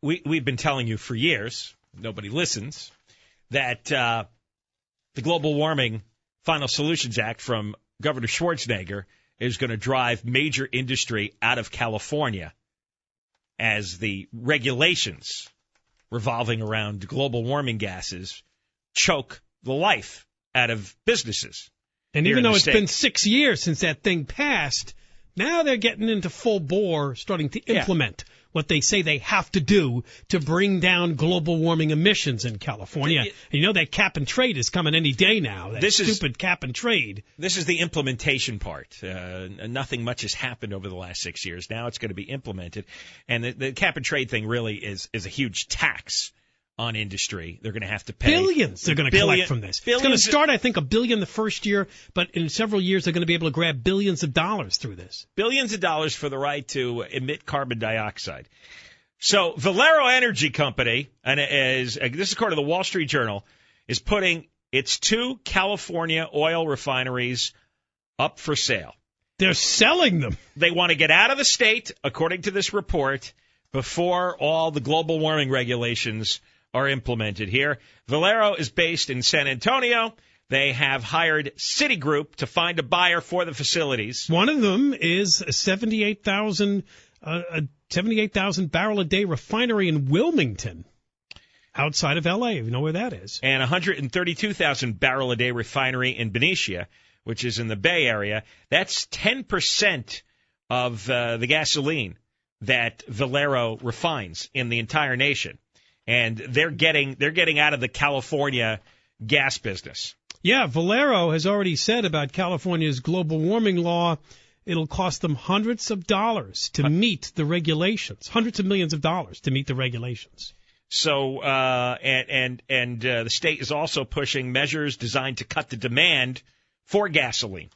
we've been telling you for years, nobody listens, that the Global Warming Final Solutions Act from Governor Schwarzenegger is going to drive major industry out of California as the regulations revolving around global warming gases choke the life out of businesses. And even though it's been 6 years since that thing passed, now they're getting into full bore, starting to implement what they say they have to do to bring down global warming emissions in California. And you know that cap and trade is coming any day now, that stupid cap and trade. This is the implementation part. Nothing much has happened over the last 6 years. Now it's going to be implemented. And the cap and trade thing really is a huge tax on industry. They're going to have to pay billions. They're going to collect from this. It's going to start, I think, $1 billion the first year, but in several years they're going to be able to grab billions of dollars through this. Billions of dollars for the right to emit carbon dioxide. So Valero Energy Company, and this is according to the Wall Street Journal, is putting its 2 California oil refineries up for sale. They're selling them. They want to get out of the state, according to this report, before all the global warming regulations are implemented here. Valero is based in San Antonio. They have hired Citigroup to find a buyer for the facilities. One of them is a 78,000 barrel a day refinery in Wilmington, outside of L.A. You know where that is. And 132,000 barrel a day refinery in Benicia, which is in the Bay Area. That's 10% of the gasoline that Valero refines in the entire nation. And they're getting out of the California gas business. Yeah, Valero has already said about California's global warming law, it'll cost them hundreds of dollars to meet the regulations, hundreds of millions of dollars to meet the regulations. So, the state is also pushing measures designed to cut the demand for gasoline.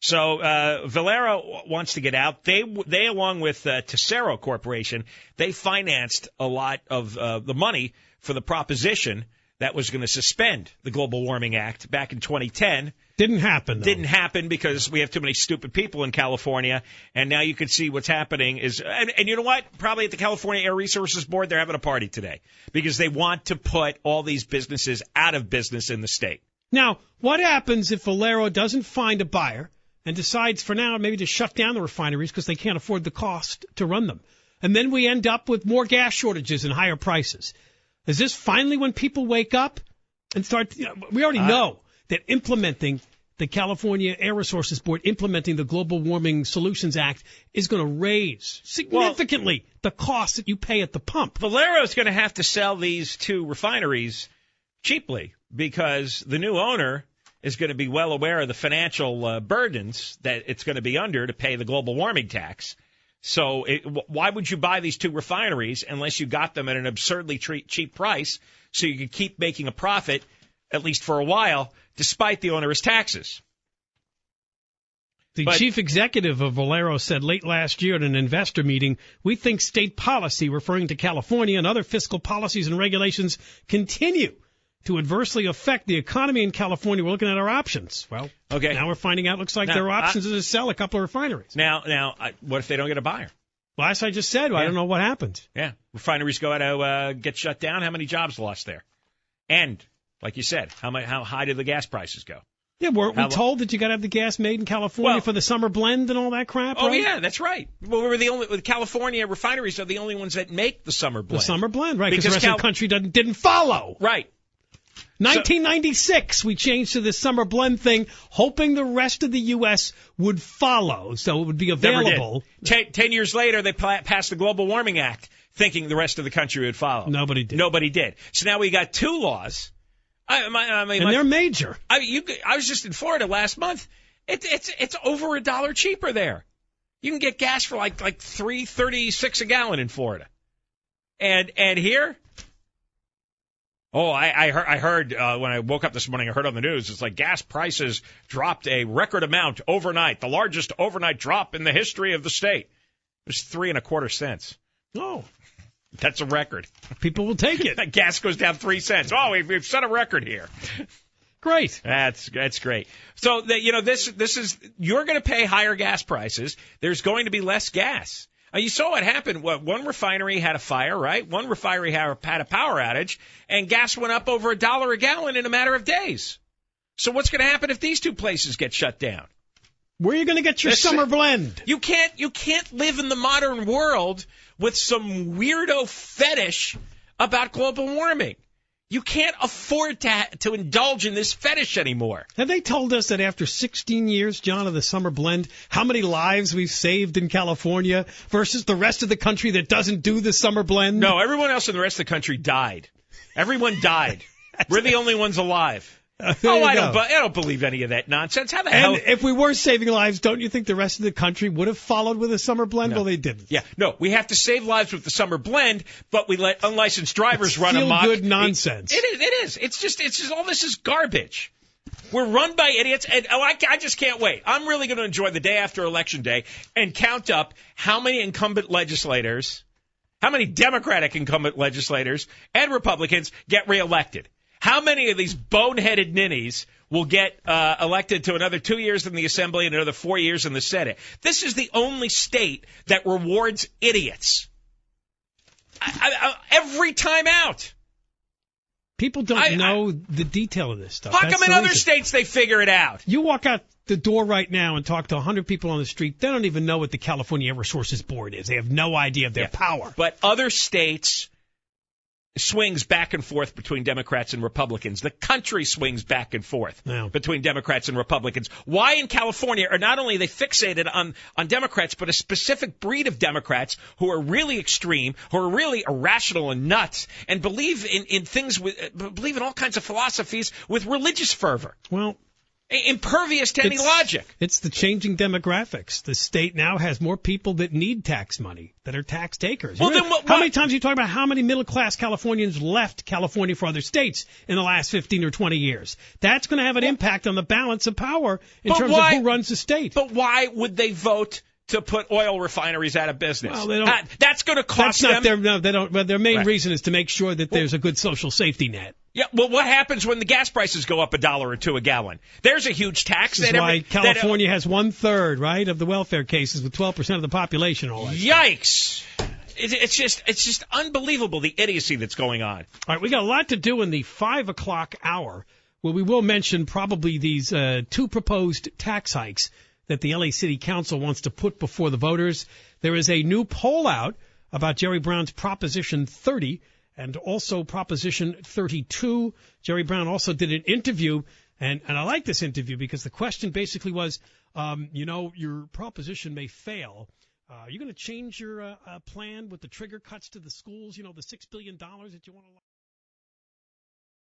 So Valero wants to get out. They along with Tesoro Corporation, they financed a lot of the money for the proposition that was going to suspend the Global Warming Act back in 2010. Didn't happen, though. Didn't happen because we have too many stupid people in California. And now you can see what's happening is, and you know what? Probably at the California Air Resources Board, they're having a party today because they want to put all these businesses out of business in the state. Now, what happens if Valero doesn't find a buyer and decides for now maybe to shut down the refineries because they can't afford the cost to run them? And then we end up with more gas shortages and higher prices. Is this finally when people wake up and start? We already know that implementing the California Air Resources Board, implementing the Global Warming Solutions Act, is going to raise significantly the cost that you pay at the pump. Valero is going to have to sell these 2 refineries cheaply because the new owner is going to be well aware of the financial burdens that it's going to be under to pay the global warming tax. So why would you buy these 2 refineries unless you got them at an absurdly cheap price so you could keep making a profit, at least for a while, despite the onerous taxes? The chief executive of Valero said late last year at an investor meeting, we think state policy, referring to California, and other fiscal policies and regulations continue to adversely affect the economy in California. We're looking at our options. Well, now we're finding out, looks like their options is to sell a couple of refineries. Now, what if they don't get a buyer? Well, as I just said, I don't know what happens. Yeah, refineries go out to get shut down. How many jobs lost there? And, like you said, how high did the gas prices go? Yeah, weren't we told that you got to have the gas made in California for the summer blend and all that crap? Oh, right? Yeah, that's right. Well, the California refineries are the only ones that make the summer blend. The summer blend, right, because the rest of the country didn't follow. Right. 1996, we changed to this summer blend thing, hoping the rest of the U.S. would follow, so it would be available. 10 years later, they passed the Global Warming Act, thinking the rest of the country would follow. Nobody did. So now we got 2 laws. And they're major. I was just in Florida last month. It's over $1 cheaper there. You can get gas for like $3.36 a gallon in Florida, and here. Oh, I heard when I woke up this morning, I heard on the news, it's like gas prices dropped a record amount overnight, the largest overnight drop in the history of the state. It was 3.25 cents. Oh, that's a record. People will take it. Gas goes down 3 cents. Oh, we've set a record here. Great. That's great. So this is, you're going to pay higher gas prices. There's going to be less gas. You saw what happened. One refinery had a fire, right? One refinery had a power outage, and gas went up over $1 a gallon in a matter of days. So what's going to happen if these two places get shut down? Where are you going to get your summer blend? You can't live in the modern world with some weirdo fetish about global warming. You can't afford to indulge in this fetish anymore. Have they told us that after 16 years, John, of the summer blend, how many lives we've saved in California versus the rest of the country that doesn't do the summer blend? No, everyone else in the rest of the country died. Everyone died. We're the only ones alive. I don't believe any of that nonsense. How the hell? And if we were saving lives, don't you think the rest of the country would have followed with a summer blend? No. Well, they didn't. Yeah, no, we have to save lives with the summer blend, but we let unlicensed drivers run amok. Feel-good nonsense. It is. It's just all this is garbage. We're run by idiots, and I just can't wait. I'm really going to enjoy the day after Election Day and count up how many incumbent legislators, how many Democratic incumbent legislators and Republicans get reelected. How many of these boneheaded ninnies will get elected to another 2 years in the Assembly and another 4 years in the Senate? This is the only state that rewards idiots. Every time out. People don't know the detail of this stuff. How come in other states they figure it out? You walk out the door right now and talk to 100 people on the street, they don't even know what the California Air Resources Board is. They have no idea of their power. But other states swings back and forth between Democrats and Republicans. The country swings back and forth between Democrats and Republicans. Why in California are not only they fixated on Democrats, but a specific breed of Democrats who are really extreme, who are really irrational and nuts, and believe in things believe in all kinds of philosophies with religious fervor. Well, impervious to any logic. It's the changing demographics. The state now has more people that need tax money, that are tax takers. Well, how many times are you talking about how many middle-class Californians left California for other states in the last 15 or 20 years? That's going to have an impact on the balance of power in terms of who runs the state. But why would they vote to put oil refineries out of business? Well, they don't, that's going to cost them. They don't. Well, their main reason is to make sure that there's a good social safety net. Yeah, well, what happens when the gas prices go up $1 or $2 a gallon? There's a huge tax. That's why California has 1/3, right, of the welfare cases with 12% of the population. All that Yikes! It's just unbelievable the idiocy that's going on. All right, we got a lot to do in the 5 o'clock hour, where we will mention probably these two proposed tax hikes that the LA City Council wants to put before the voters. There is a new poll out about Jerry Brown's Proposition 30 and also Proposition 32. Jerry Brown also did an interview, and I like this interview because the question basically was, your proposition may fail. Are you going to change your plan with the trigger cuts to the schools, the $6 billion that you want to